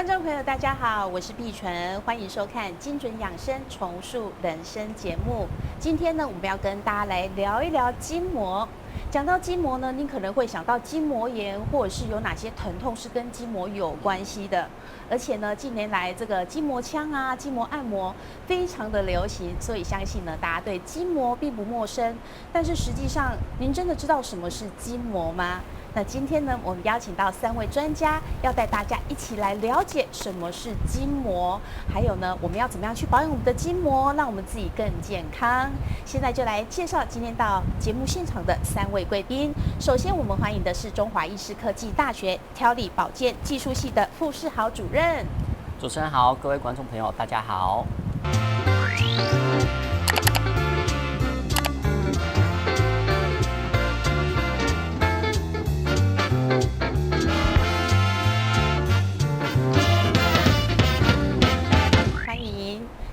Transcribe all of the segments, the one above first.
观众朋友，大家好，我是碧纯，欢迎收看精准养生重塑人生节目。今天呢，我们要跟大家来聊一聊筋膜。讲到筋膜呢，你可能会想到筋膜炎，或者是有哪些疼痛是跟筋膜有关系的。而且呢，近年来这个筋膜枪啊、筋膜按摩非常的流行，所以相信呢，大家对筋膜并不陌生。但是实际上，您真的知道什么是筋膜吗？那今天呢，我们邀请到3位专家，要带大家一起来了解什么是筋膜，还有呢，我们要怎么样去保养我们的筋膜，让我们自己更健康。现在就来介绍今天到节目现场的3位贵宾。首先，我们欢迎的是中华医师科技大学调理保健技术系的傅世豪主任。主持人好，各位观众朋友，大家好。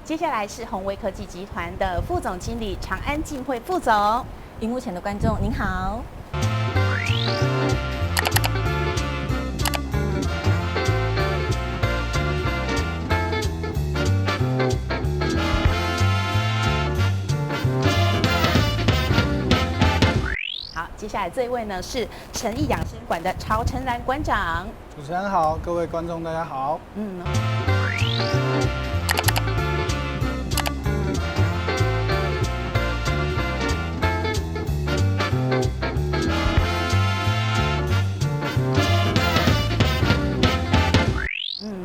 接下来是宏威科技集团的副总经理长安静慧副总。荧幕前的观众您好。好，接下来这一位呢是诚毅养生馆的曹承然馆长。主持人好，各位观众大家好。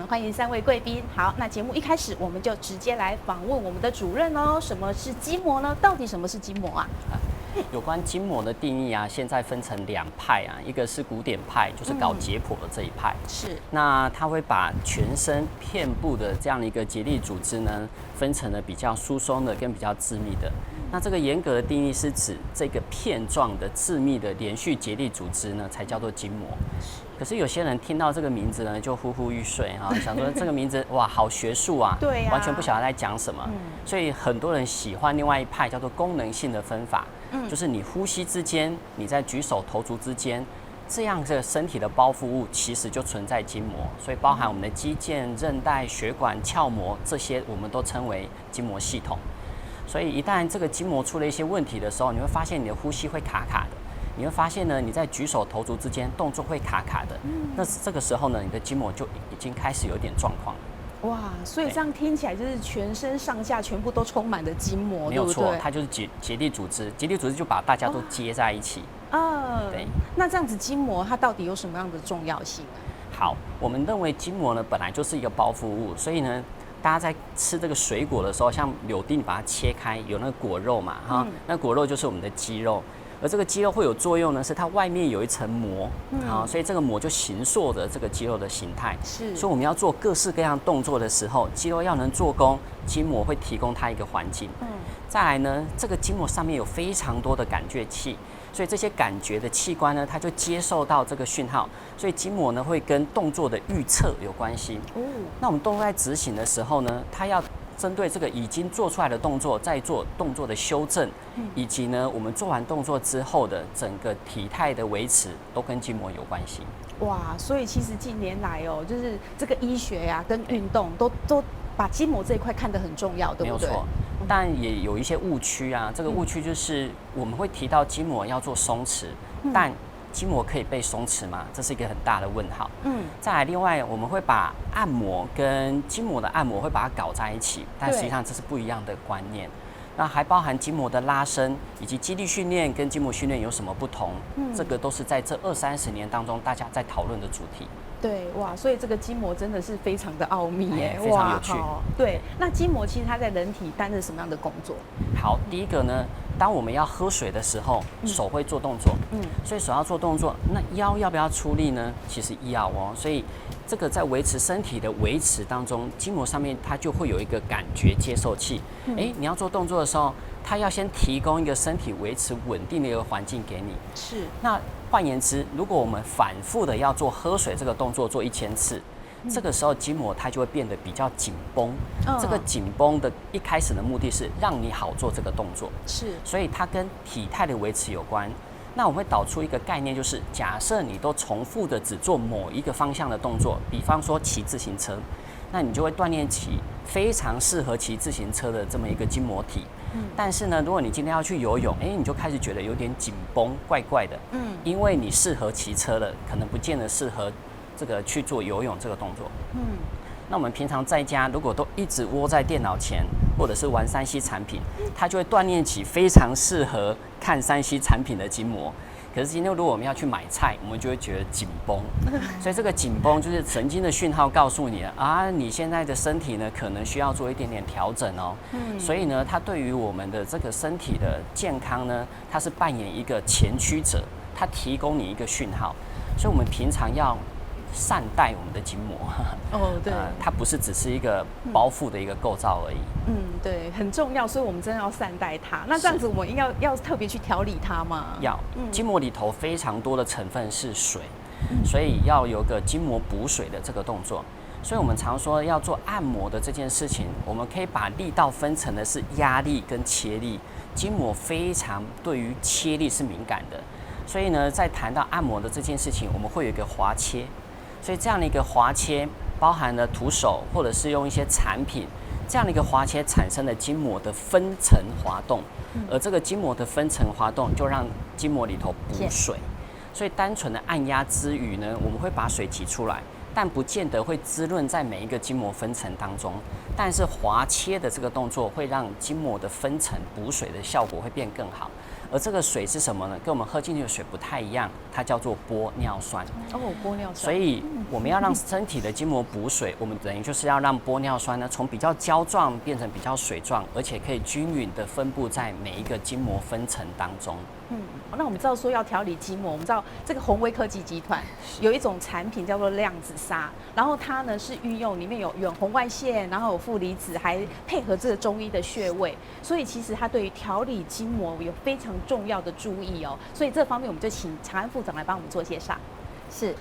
欢迎3位贵宾。好，那节目一开始我们就直接来访问我们的主任哦。什么是筋膜呢？到底什么是筋膜啊？有关筋膜的定义啊，现在分成2派啊，一个是古典派，就是搞解剖的这一派。是。那他会把全身遍布的这样的一个结缔组织呢，分成了比较疏松的跟比较致密的。那这个严格的定义是指这个片状的致密的连续结缔组织呢，才叫做筋膜。可是有些人听到这个名字呢，就呼呼欲睡啊，想说这个名字哇，好学术啊，对呀，完全不晓得在讲什么。所以很多人喜欢另外一派叫做功能性的分法，就是你呼吸之间，你在举手投足之间，这样这个身体的包覆物其实就存在筋膜，所以包含我们的肌腱、韧带、血管、鞘膜这些，我们都称为筋膜系统。所以一旦这个筋膜出了一些问题的时候，你会发现你的呼吸会卡卡的。你会发现呢，你在举手投足之间动作会卡卡的，那这个时候呢，你的筋膜就已经开始有点状况了。哇，所以这样听起来就是全身上下全部都充满了筋膜，没有错，它就是结缔组织，结缔组织就把大家都接在一起。对。那这样子筋膜它到底有什么样的重要性啊？好，我们认为筋膜呢本来就是一个包覆物，所以呢，大家在吃这个水果的时候，像柳丁，你把它切开，有那个果肉嘛，哈，那果肉就是我们的肌肉。而这个肌肉会有作用呢，是它外面有一层膜，所以这个膜就形塑着这个肌肉的形态。是，所以我们要做各式各样动作的时候，肌肉要能做功，筋膜会提供它一个环境。再来呢，这个筋膜上面有非常多的感觉器，所以这些感觉的器官呢，它就接受到这个讯号，所以筋膜呢会跟动作的预测有关系。那我们动作在执行的时候呢，它要针对这个已经做出来的动作，再做动作的修正，以及呢，我们做完动作之后的整个体态的维持，都跟筋膜有关系。哇，所以其实近年来哦，就是这个医学呀、跟运动都把筋膜这一块看得很重要，对不对？没有错，但也有一些误区啊。这个误区就是我们会提到筋膜要做松弛，但筋膜可以被松弛吗？这是一个很大的问号。再来，另外我们会把按摩跟筋膜的按摩会把它搞在一起，但实际上这是不一样的观念。那还包含筋膜的拉伸以及肌力训练跟筋膜训练有什么不同？这个都是在这20-30年当中大家在讨论的主题。对，哇，所以这个筋膜真的是非常的奥秘耶，非常有趣。对，那筋膜其实它在人体担任什么样的工作？好，第一个呢，当我们要喝水的时候，手会做动作，所以手要做动作，那腰要不要出力呢？其实要哦，所以这个在维持身体的维持当中，筋膜上面它就会有一个感觉接受器。你要做动作的时候，它要先提供一个身体维持稳定的一个环境给你。是。那换言之，如果我们反复的要做喝水这个动作做1000次，这个时候筋膜它就会变得比较紧绷。这个紧绷的一开始的目的是让你好做这个动作。是。所以它跟体态的维持有关。那我们会导出一个概念，就是假设你都重复的只做某一个方向的动作，比方说骑自行车，那你就会锻炼起非常适合骑自行车的这么一个筋膜体。但是呢，如果你今天要去游泳，你就开始觉得有点紧绷，怪怪的。因为你适合骑车了，可能不见得适合这个去做游泳这个动作。那我们平常在家如果都一直窝在电脑前，或者是玩3C 产品，它就会锻炼起非常适合看3C 产品的筋膜。可是今天如果我们要去买菜，我们就会觉得紧绷，所以这个紧绷就是神经的讯号告诉你啊，你现在的身体呢可能需要做一点点调整哦。所以呢，它对于我们的这个身体的健康呢，它是扮演一个前驱者，它提供你一个讯号，所以我们平常要善待我们的筋膜。对，它不是只是一个包覆的一个构造而已。对，很重要，所以我们真的要善待它。那这样子，我们应该要特别去调理它吗？要，筋膜里头非常多的成分是水，所以要有个筋膜补水的这个动作。所以我们常说要做按摩的这件事情，我们可以把力道分成的是压力跟切力。筋膜非常对于切力是敏感的，所以呢，在谈到按摩的这件事情，我们会有一个滑切。所以这样的一个滑切，包含了徒手或者是用一些产品，这样的一个滑切产生了筋膜的分层滑动，而这个筋膜的分层滑动就让筋膜里头补水。所以单纯的按压之余呢，我们会把水挤出来，但不见得会滋润在每一个筋膜分层当中。但是滑切的这个动作会让筋膜的分层补水的效果会变更好。而这个水是什么呢？跟我们喝进去的水不太一样，它叫做玻尿酸。玻尿酸。所以我们要让身体的筋膜补水，我们等于就是要让玻尿酸呢从比较胶状变成比较水状，而且可以均匀的分布在每一个筋膜分层当中。那我们知道说要调理筋膜，我们知道这个宏威科技集团有一种产品叫做量子纱，然后它呢是运用里面有远红外线，然后有负离子，还配合这个中医的穴位，所以其实它对于调理筋膜有非常重要的注意哦。所以这方面我们就请长安副总来帮我们做介绍。是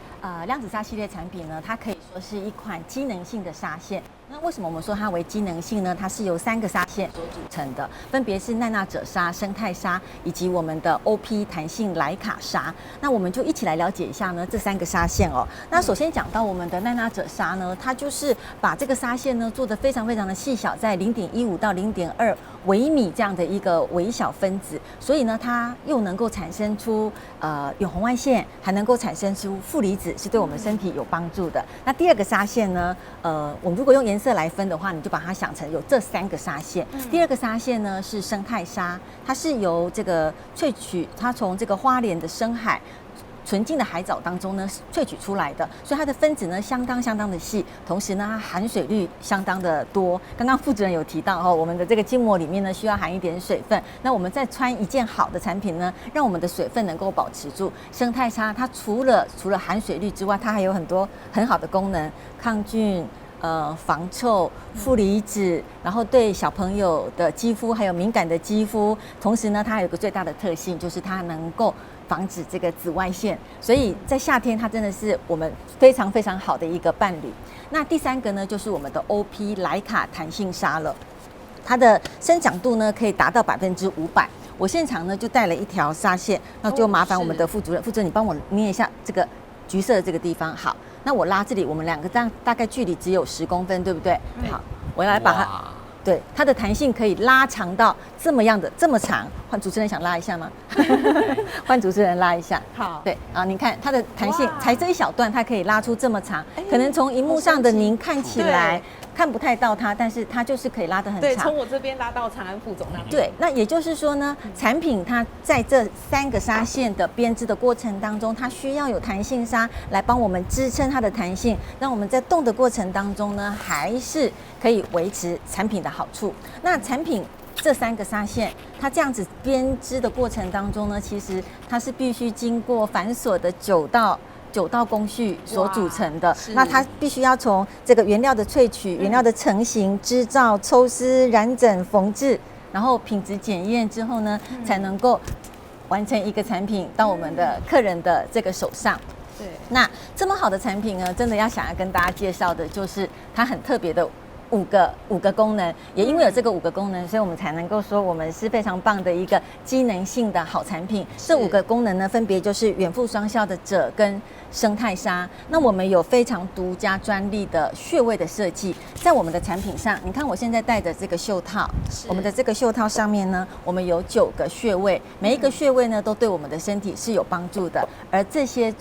量子纱系列产品呢，它可以说是一款机能性的纱线。那为什么我们说它为机能性呢？它是由3个纱线所组成的，分别是奈纳褶纱、生态纱以及我们的 OP 弹性莱卡纱。那我们就一起来了解一下呢这3个纱线哦。那首先讲到我们的奈纳褶纱呢，它就是把这个纱线呢做得非常非常的细小，在0.15到0.2微米这样的一个微小分子，所以呢它又能够产生出远红外线，还能够产生出负离子，是对我们身体有帮助的。那第2个纱线呢，我们如果用颜色来分的话，你就把它想成有这3个纱线。第2个纱线呢是生态纱，它是由这个萃取，它从这个花莲的深海纯净的海藻当中呢萃取出来的，所以它的分子呢相当的细，同时呢它含水率相当的多。刚刚副主任有提到我们的这个筋膜里面呢需要含一点水分，那我们再穿一件好的产品呢，让我们的水分能够保持住。生态纱它除了含水率之外，它还有很多很好的功能，抗菌。防臭、负离子，然后对小朋友的肌肤还有敏感的肌肤，同时呢，它还有个最大的特性，就是它能够防止这个紫外线，所以在夏天它真的是我们非常非常好的一个伴侣。那第3个呢，就是我们的 OP 莱卡弹性纱了，它的生长度呢可以达到500%。我现场呢就带了一条纱线，那就麻烦我们的副主任，你帮我捏一下这个橘色的这个地方，好。那我拉这里，我们2个这样大概距离只有10公分，对不对？好，我要来把它，对，它的弹性可以拉长到这么长。换主持人想拉一下吗？换主持人拉一下。好，对啊，你看它的弹性才这一小段，它可以拉出这么长，可能从荧幕上的您看起来看不太到它，但是它就是可以拉得很长。对，从我这边拉到长安副总那边。对，那也就是说呢，产品它在这3个纱线的编织的过程当中，它需要有弹性纱来帮我们支撑它的弹性，让我们在动的过程当中呢，还是可以维持产品的好处。那产品这3个纱线，它这样子编织的过程当中呢，其实它是必须经过繁琐的9道工序所组成的。那它必须要从这个原料的萃取、原料的成型、织造、抽丝、染整、缝制，然后品质检验之后呢，才能够完成一个产品到我们的客人的这个手上。对，那这么好的产品呢，真的要想要跟大家介绍的就是它很特别的五个功能，也因为有这个5个功能，所以我们才能够说我们是非常棒的一个机能性的好产品。这5个功能呢，分别就是远附双效的锗跟生态砂。那我们有非常独家专利的穴位的设计，在我们的产品上，你看我现在戴的这个袖套，我们的这个袖套上面呢，我们有9个穴位，每一个穴位呢都对我们的身体是有帮助的。而这些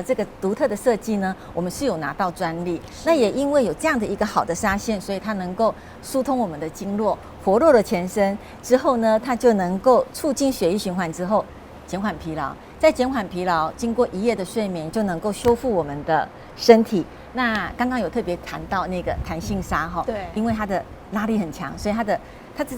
这个独特的设计呢，我们是有拿到专利。那也因为有这样的一个好的纱线，所以它能够疏通我们的经络，活络了全身之后呢，它就能够促进血液循环之后，减缓疲劳。在减缓疲劳，经过1夜的睡眠，就能够修复我们的身体。那刚刚有特别谈到那个弹性纱哈，对，因为它的拉力很强，所以它的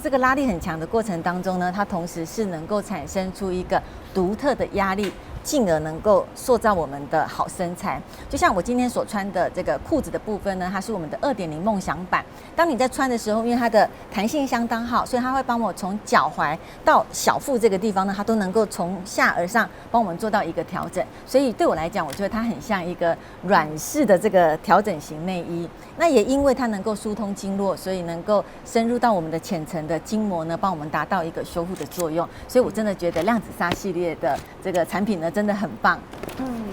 这个拉力很强的过程当中呢，它同时是能够产生出一个独特的压力，进而能够塑造我们的好身材。就像我今天所穿的这个裤子的部分呢，它是我们的2.0梦想版。当你在穿的时候，因为它的弹性相当好，所以它会帮我从脚踝到小腹这个地方呢，它都能够从下而上帮我们做到一个调整。所以对我来讲，我觉得它很像一个软式的这个调整型内衣。那也因为它能够疏通经络，所以能够深入到我们的浅层的筋膜呢，帮我们达到一个修复的作用。所以我真的觉得量子纱系列的这个产品呢，真的很棒。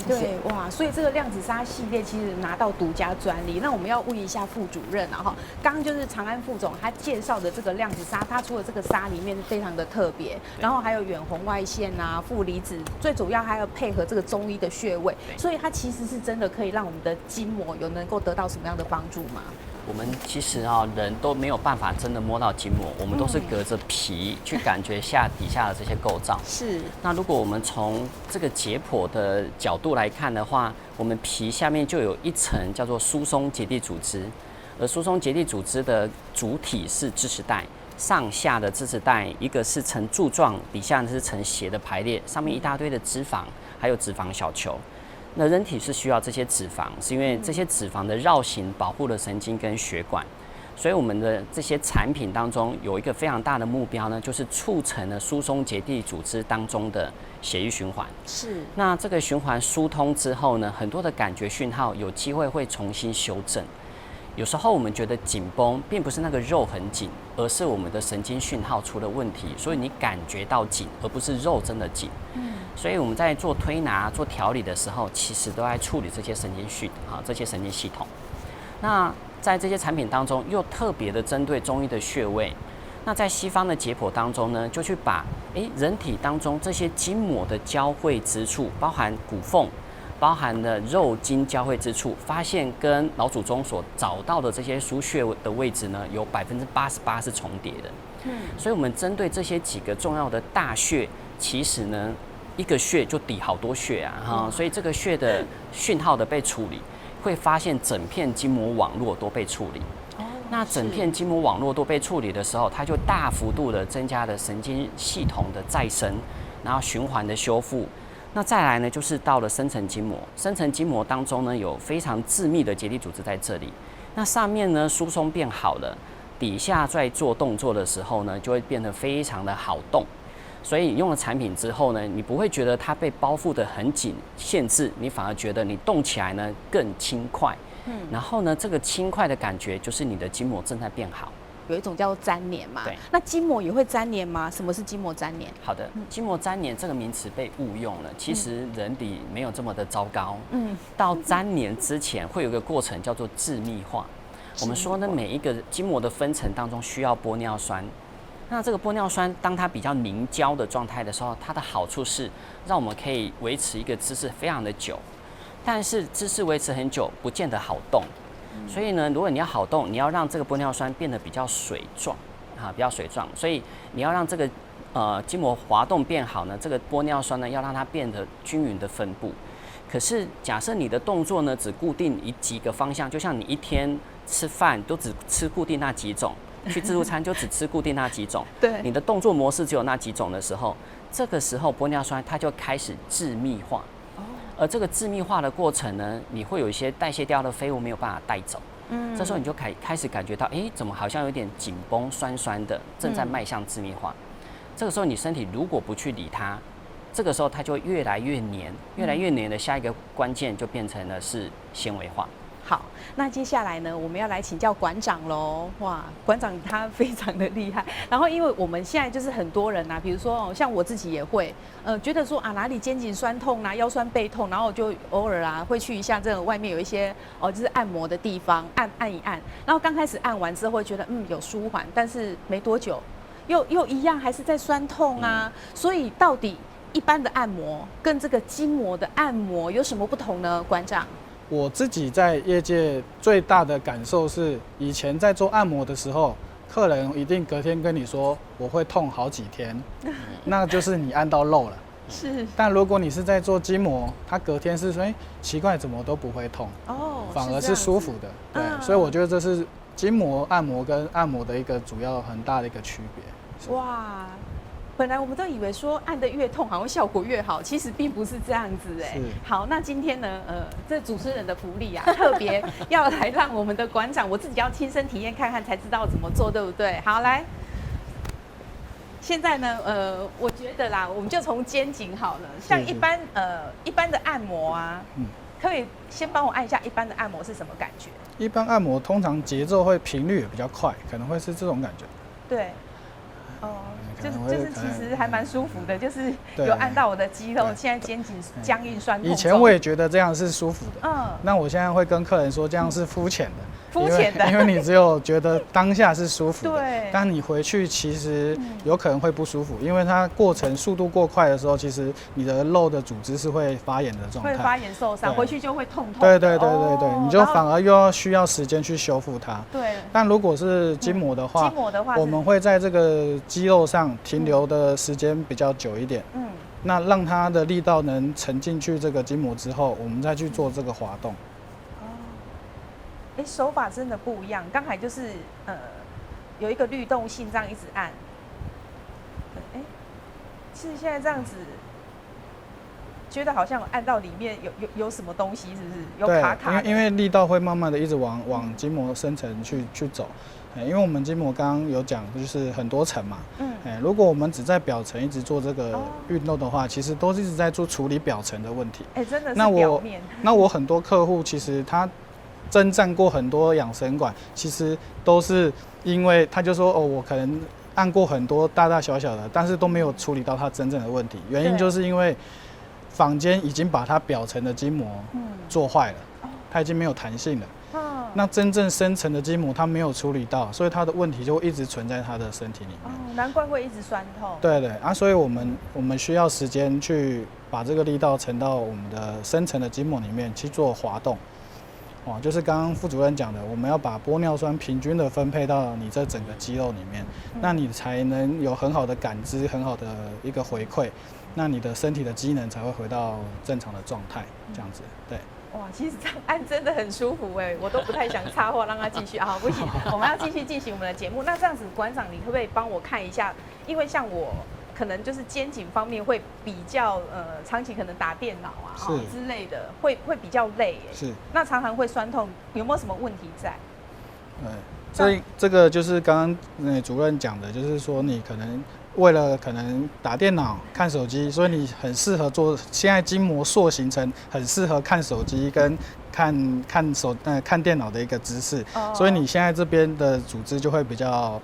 对，哇，所以这个量子纱系列其实拿到独家专利。那我们要问一下副主任啊，哈，刚刚就是长安副总他介绍的这个量子纱，它除了这个纱里面非常的特别，然后还有远红外线啊、负离子，最主要还要配合这个中医的穴位，所以它其实是真的可以让我们的筋膜有能够得到什么样的帮助吗？我们其实人都没有办法真的摸到筋膜，我们都是隔着皮去感觉底下的这些构造。是。那如果我们从这个解剖的角度来看的话，我们皮下面就有一层叫做疏松结缔组织，而疏松结缔组织的主体是支持带，上下的支持带一个是呈柱状，底下是呈斜的排列，上面一大堆的脂肪，还有脂肪小球。那人体是需要这些脂肪，是因为这些脂肪的绕行保护了神经跟血管，所以我们的这些产品当中有一个非常大的目标呢，就是促成了疏松结缔组织当中的血液循环。是。那这个循环疏通之后呢，很多的感觉讯号有机会会重新修正。有时候我们觉得紧绷，并不是那个肉很紧，而是我们的神经讯号出了问题，所以你感觉到紧，而不是肉真的紧。所以我们在做推拿、做调理的时候，其实都在处理这些神经系统。那在这些产品当中，又特别的针对中医的穴位。那在西方的解剖当中呢，就去把人体当中这些筋膜的交汇之处，包含骨缝，包含了肉筋交汇之处，发现跟老祖宗所找到的这些腧穴的位置呢，有88%是重叠的。所以我们针对这些几个重要的大穴，其实呢，一个穴就抵好多穴啊，所以这个穴的讯号的被处理，会发现整片筋膜网络都被处理。那整片筋膜网络都被处理的时候，它就大幅度的增加了神经系统的再生，然后循环的修复。那再来呢，就是到了深层筋膜，深层筋膜当中呢，有非常致密的结缔组织在这里。那上面呢疏松变好了，底下在做动作的时候呢，就会变得非常的好动。所以你用了产品之后呢，你不会觉得它被包覆得很紧限制，你反而觉得你动起来呢更轻快。然后呢，这个轻快的感觉就是你的筋膜正在变好。有一种叫做粘连嘛，对，那筋膜也会粘连吗？什么是筋膜粘连？好的，筋膜粘连这个名词被误用了，其实人体没有这么的糟糕。到粘连之前会有一个过程叫做致密化。我们说呢，每一个筋膜的分层当中需要玻尿酸。那这个玻尿酸当它比较凝胶的状态的时候，它的好处是让我们可以维持一个姿势非常的久，但是姿势维持很久不见得好动。所以呢，如果你要好动，你要让这个玻尿酸变得比较水状，比较水状。所以你要让这个筋膜滑动变好呢，这个玻尿酸呢要让它变得均匀的分布。可是假设你的动作呢只固定几个方向，就像你一天吃饭都只吃固定那几种，去自助餐就只吃固定那几种，对，你的动作模式只有那几种的时候，这个时候玻尿酸它就开始致密化。而这个致密化的过程呢，你会有一些代谢掉的废物没有办法带走，这时候你就开始感觉到，怎么好像有点紧绷、酸酸的，正在迈向致密化。这个时候你身体如果不去理它，这个时候它就会越来越黏，越来越黏的下一个关键就变成了是纤维化。好，那接下来呢，我们要来请教馆长喽。哇，馆长他非常的厉害。然后，因为我们现在就是很多人啊，比如说像我自己也会，觉得说啊哪里肩颈酸痛啊、腰酸背痛，然后我就偶尔啊会去一下这个外面有一些就是按摩的地方按一按。然后刚开始按完之后会觉得有舒缓，但是没多久又一样还是在酸痛啊。所以到底一般的按摩跟这个筋膜的按摩有什么不同呢？馆长？我自己在业界最大的感受是，以前在做按摩的时候，客人一定隔天跟你说我会痛好几天，那就是你按到漏了。是。但如果你是在做筋膜，他隔天是说，奇怪，怎么都不会痛，反而是舒服的。对，所以我觉得这是筋膜按摩跟按摩的一个主要很大的一个区别。哇。本来我们都以为说按得越痛好像效果越好，其实并不是这样子哎。好，那今天呢，这主持人的福利啊，特别要来让我们的馆长，我自己要亲身体验看看才知道怎么做，对不对？好，来，现在呢，我觉得啦，我们就从肩颈好了。像一般的按摩啊，可以先帮我按一下一般的按摩是什么感觉？一般按摩通常节奏会频率也比较快，可能会是这种感觉。对。就是其实还蛮舒服的，就是有按到我的肌肉，现在肩颈僵硬酸痛。以前我也觉得这样是舒服的，那我现在会跟客人说这样是肤浅的，因为你只有觉得当下是舒服的，对，但你回去其实有可能会不舒服，因为它过程速度过快的时候，其实你的肉的组织是会发炎的状态，会发炎受伤，回去就会痛痛。对，你就反而又需要时间去修复它。对，但如果是筋膜的话，我们会在这个肌肉上停留的时间比较久一点，那让它的力道能沉进去这个筋膜之后，我们再去做这个滑动。手法真的不一样，刚才就是有一个律动性这样一直按，是现在这样子，觉得好像按到里面有什么东西，是不是有卡卡？因为力道会慢慢的一直往筋膜深层去走。因为我们筋膜刚刚有讲，就是很多层嘛，如果我们只在表层一直做这个运动的话，其实都是一直在做处理表层的问题。真的是表面。那我很多客户其实他征战过很多养生馆，其实都是因为他就说我可能按过很多大大小小的，但是都没有处理到他真正的问题，原因就是因为坊间已经把它表层的筋膜做坏了，它已经没有弹性了。那真正深层的筋膜它没有处理到，所以它的问题就会一直存在它的身体里面。难怪会一直酸痛。对所以我们需要时间去把这个力道沉到我们的深层的筋膜里面去做滑动。就是刚刚副主任讲的，我们要把玻尿酸平均的分配到你这整个肌肉里面，那你才能有很好的感知，很好的一个回馈，那你的身体的机能才会回到正常的状态，这样子，对。哇，其实这样按真的很舒服哎，我都不太想插话，让他继续啊，不行，我们要继续进行我们的节目。那这样子，馆长，你可不可以帮我看一下？因为像我可能就是肩颈方面会比较长期可能打电脑啊之类的，会比较累哎。是。那常常会酸痛，有没有什么问题在？这个就是刚刚主任讲的，就是说你可能为了可能打电脑、看手机，所以你很适合做。现在筋膜塑形成很适合看手机跟看电脑的一个姿势，所以你现在这边的组织就会比较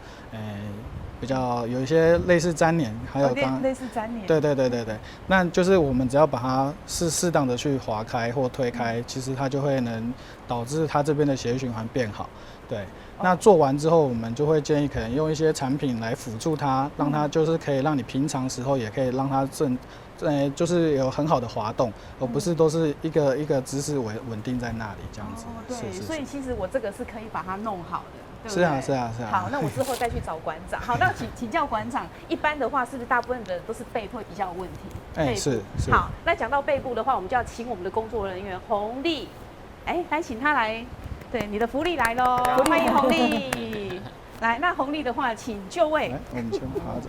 有一些类似粘连，还有类似粘连。对，那就是我们只要把它适当的去划开或推开，其实它就会能导致它这边的血液循环变好。对，那做完之后，我们就会建议可能用一些产品来辅助它，让它就是可以让你平常时候也可以让它就是有很好的滑动，而不是都是一个姿势稳定在那里这样子。对，所以其实我这个是可以把它弄好的。是啊。好，那我之后再去找馆长。好，那请教馆长，一般的话是不是大部分的都是背会比较有问题？是。好，那讲到背部的话，我们就要请我们的工作人员洪丽，来请他来。对，你的福利来喽！欢迎洪丽。来，那洪丽的话，请就位。我们先趴着。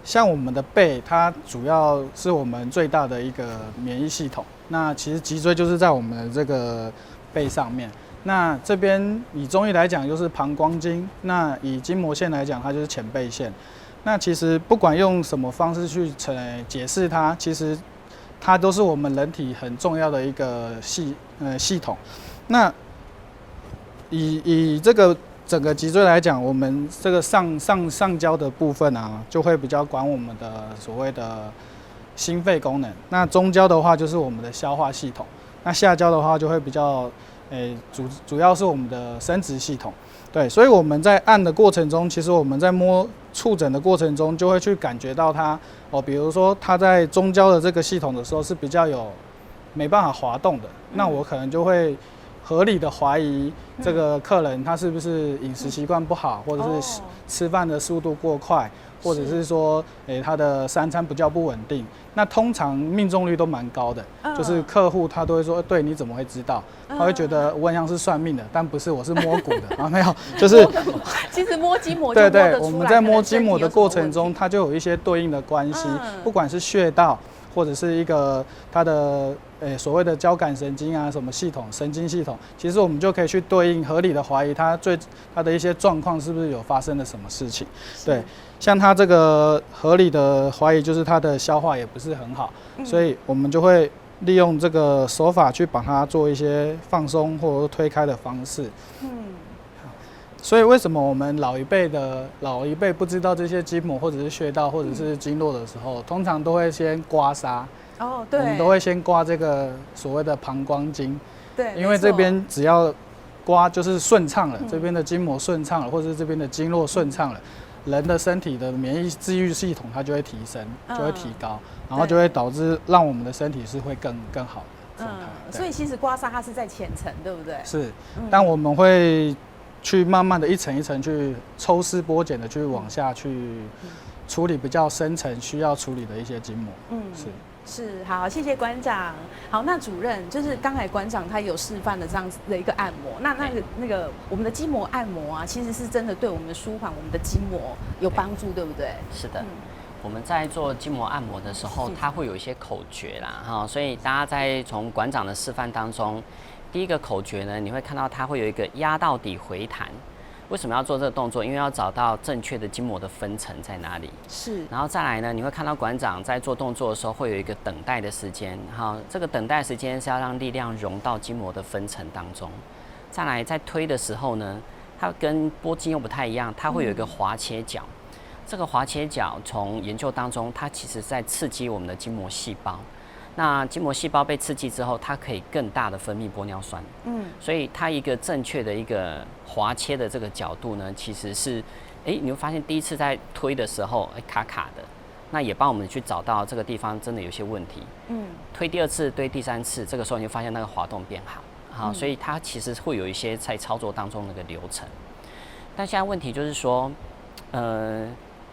像我们的背，它主要是我们最大的一个免疫系统。那其实脊椎就是在我们的这个背上面。那这边以中医来讲，就是膀胱经；那以筋膜线来讲，它就是前背线。那其实不管用什么方式去解释它，其实它都是我们人体很重要的一个系统。那以这个整个脊椎来讲，我们这个上焦的部分啊，就会比较管我们的所谓的心肺功能。那中焦的话就是我们的消化系统，那下焦的话就会比较，主要是我们的生殖系统。对，所以我们在按的过程中，其实我们在触诊的过程中，就会去感觉到它比如说它在中焦的这个系统的时候是比较没办法滑动的，那我可能就会合理的怀疑这个客人他是不是饮食习惯不好，或者是吃饭的速度过快，或者是说他的三餐比较不稳定。那通常命中率都蛮高的，就是客户他都会说，对，你怎么会知道？他会觉得我很像是算命的，但不是，我是摸骨的啊，没有，就是其实摸筋膜就摸得出来。对，我们在摸筋膜的过程中，它就有一些对应的关系，不管是穴道，或者是一个它的所谓的交感神经啊，什么系统、神经系统，其实我们就可以去对应，合理的怀疑它的一些状况是不是有发生了什么事情。对，像它这个合理的怀疑就是它的消化也不是很好，所以我们就会利用这个手法去把它做一些放松或者推开的方式。所以为什么我们老一辈不知道这些筋膜或者是穴道或者是经络的时候，通常都会先刮痧。对，我们都会先刮这个所谓的膀胱经。对，因为这边只要刮就是顺畅了，这边的筋膜顺畅了，或者是这边的经络顺畅了，人的身体的免疫治愈系统它就会提升，就会提高，然后就会导致让我们的身体是会更好的状态。所以其实刮痧它是在浅层，对不对？是，但我们会去慢慢的一层一层去抽丝剥茧的去往下去处理比较深层需要处理的一些筋膜。是，好，谢谢馆长。好，那主任就是刚才馆长他有示范的这样子的一个按摩，那个我们的筋膜按摩啊，其实是真的对我们的舒缓我们的筋膜有帮助，对不对？是的。我们在做筋膜按摩的时候，它会有一些口诀啦，所以大家在从馆长的示范当中，第一个口诀呢，你会看到它会有一个压到底回弹。为什么要做这个动作？因为要找到正确的筋膜的分层在哪里。是。然后再来呢，你会看到馆长在做动作的时候会有一个等待的时间。好，这个等待时间是要让力量融到筋膜的分层当中。再来，在推的时候呢，它跟拨筋又不太一样，它会有一个滑切角。这个滑切角从研究当中，它其实在刺激我们的筋膜细胞。那筋膜细胞被刺激之后，它可以更大的分泌玻尿酸。所以它一个正确的一个滑切的这个角度呢，其实是，你会发现第一次在推的时候，卡卡的，那也帮我们去找到这个地方真的有些问题。推第二次、推第三次，这个时候你就发现那个滑动变好。好，所以它其实会有一些在操作当中那个流程。但现在问题就是说，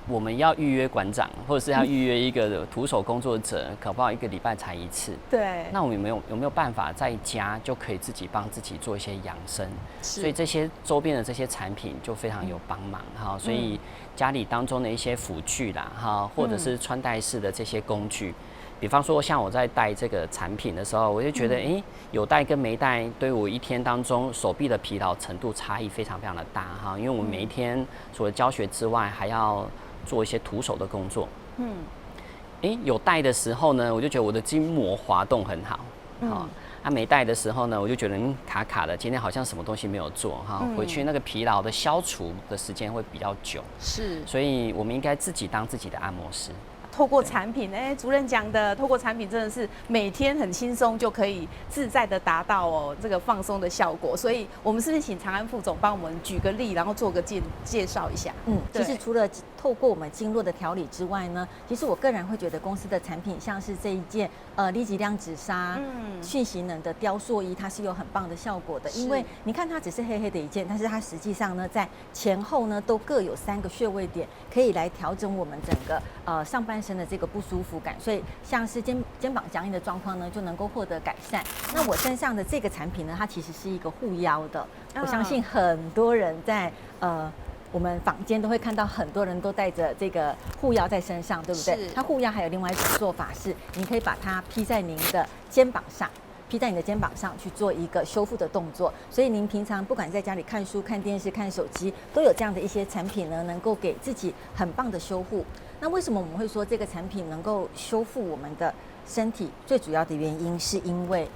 我们要预约馆长，或者是要预约一个徒手工作者，搞不好1个礼拜才1次。对。那我们有没有办法在家就可以自己帮自己做一些养生？所以这些周边的这些产品就非常有帮忙哈。所以家里当中的一些辅具啦哈，或者是穿戴式的这些工具，比方说像我在戴这个产品的时候，我就觉得有戴跟没戴对我一天当中手臂的疲劳程度差异非常非常的大哈。因为我们每一天除了教学之外，还要做一些徒手的工作。有戴的时候呢，我就觉得我的筋膜滑动很好。没戴的时候呢，我就觉得卡卡的，今天好像什么东西没有做哈。回去那个疲劳的消除的时间会比较久。是。所以我们应该自己当自己的按摩师。透过产品，主任讲的，透过产品真的是每天很轻松就可以自在的达到这个放松的效果。所以，我们是不是请长安副总帮我们举个例，然后做个介绍一下？其实除了透过我们经络的调理之外呢，其实我个人会觉得公司的产品，像是这一件立即亮紫砂讯息能的雕塑衣，它是有很棒的效果的。因为你看它只是黑黑的一件，但是它实际上呢，在前后呢都各有3个穴位点，可以来调整我们整个上半身的这个不舒服感，所以像是肩膀僵硬的状况呢，就能够获得改善。那我身上的这个产品呢，它其实是一个护腰的，我相信很多人在我们坊间都会看到很多人都带着这个护腰在身上，对不对？它护腰还有另外一种做法是，你可以把它披在您的肩膀上。披在你的肩膀上去做一个修复的动作，所以您平常不管在家里看书、看电视、看手机，都有这样的一些产品呢，能够给自己很棒的修护。那为什么我们会说这个产品能够修复我们的身体？最主要的原因是因为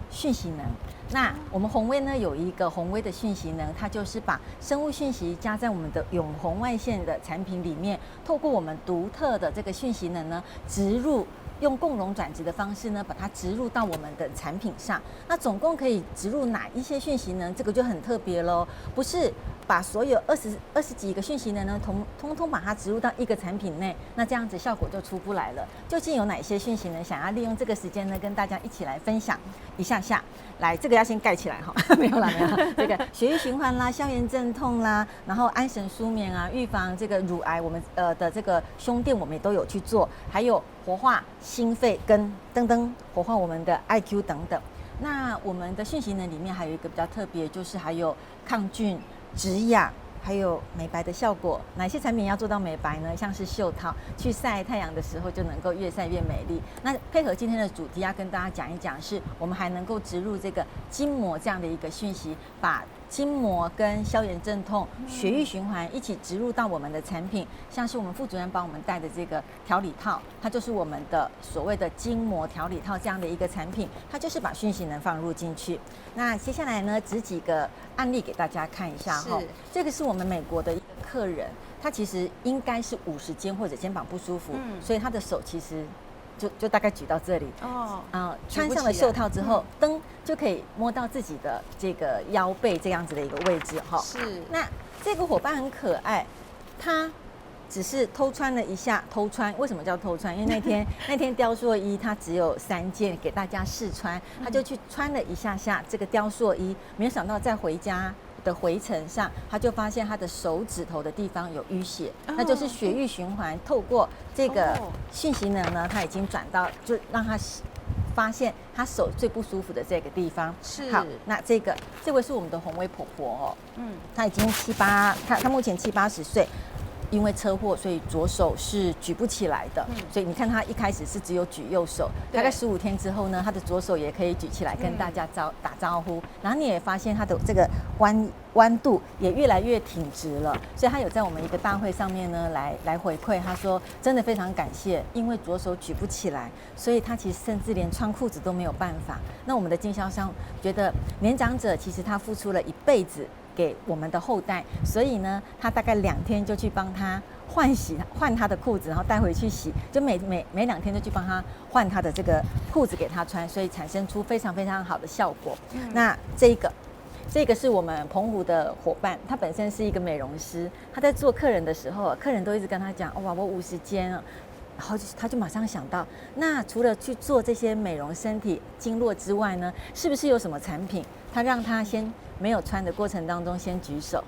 讯息能。那我们宏威呢有一个宏威的讯息能，它就是把生物讯息加在我们的永红外线的产品里面，透过我们独特的这个讯息能呢，植入。用共熔转植的方式呢，把它植入到我们的产品上。那总共可以植入哪一些讯息呢？这个就很特别喽，不是把所有二十几个讯息呢，通通把它植入到一个产品内，那这样子效果就出不来了。究竟有哪些讯息呢？想要利用这个时间呢，跟大家一起来分享一下下。来，这个要先盖起来哈，没有啦，没有啦。这个血液循环啦，消炎镇痛啦，然后安神舒眠啊，预防这个乳癌，我们的这个胸垫我们也都有去做，还有活化心肺跟活化我们的 IQ 等等。那我们的讯息呢里面还有一个比较特别，就是还有抗菌、止痒。还有美白的效果，哪些产品要做到美白呢？像是袖套，去晒太阳的时候就能够越晒越美丽。那配合今天的主题，要跟大家讲一讲，是我们还能够植入这个筋膜这样的一个讯息，把筋膜跟消炎镇痛、血液循环一起植入到我们的产品，像是我们副主任帮我们带的这个调理套，它就是我们的所谓的筋膜调理套这样的一个产品，它就是把讯息能放入进去。那接下来呢，指几个案例给大家看一下哈。这个是我们美国的一个客人，他其实应该是50肩或者肩膀不舒服，所以他的手其实就大概举到这里哦，穿上了袖套之后，灯就可以摸到自己的这个腰背这样子的一个位置哈。是，那这个伙伴很可爱，他只是偷穿了一下，偷穿为什么叫偷穿？因为那天雕塑衣它只有3件给大家试穿，他就去穿了一下下这个雕塑衣，没有想到在回家的回程上，他就发现他的手指头的地方有淤血，那就是血液循环透过这个讯息呢，他已经转到，就让他发现他手最不舒服的这个地方。是，好，那这位是我们的宏威婆婆哦，她已经她目前70、80岁。因为车祸，所以左手是举不起来的，所以你看他一开始是只有举右手，大概15天之后呢，他的左手也可以举起来跟大家打招呼，然后你也发现他的这个弯度也越来越挺直了，所以他有在我们一个大会上面呢来回馈，他说真的非常感谢，因为左手举不起来，所以他其实甚至连穿裤子都没有办法。那我们的经销商觉得年长者其实他付出了一辈子给我们的后代，所以呢，他大概2天就去帮他换他的裤子，然后带回去洗，就每2天就去帮他换他的这个裤子给他穿，所以产生出非常非常好的效果。那这个是我们澎湖的伙伴，他本身是一个美容师，他在做客人的时候，客人都一直跟他讲，哇，我50肩啊。然后他就马上想到，那除了去做这些美容身体经络之外呢，是不是有什么产品，他让他先没有穿的过程当中先举手，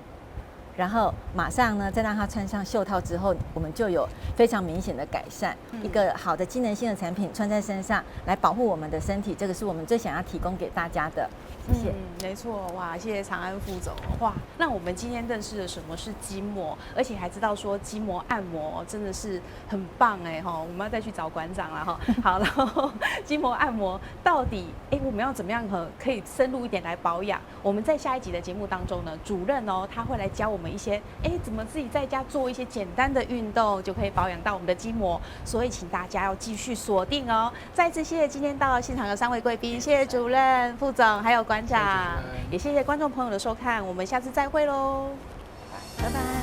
然后马上呢再让他穿上袖套之后，我们就有非常明显的改善。一个好的机能性的产品穿在身上来保护我们的身体，这个是我们最想要提供给大家的。谢谢。没错，哇，谢谢长安副总，哇，让我们今天认识了什么是筋膜，而且还知道说筋膜按摩真的是很棒哎哈，我们要再去找馆长了哈。好，然后筋膜按摩到底我们要怎么样可以深入一点来保养？我们在下一集的节目当中呢，主任他会来教我们一些怎么自己在家做一些简单的运动就可以保养到我们的筋膜，所以请大家要继续锁定哦。再次谢谢今天到现场的3位贵宾，谢谢主任、副总还有馆长，也谢谢观众朋友的收看，我们下次再会喽，拜拜。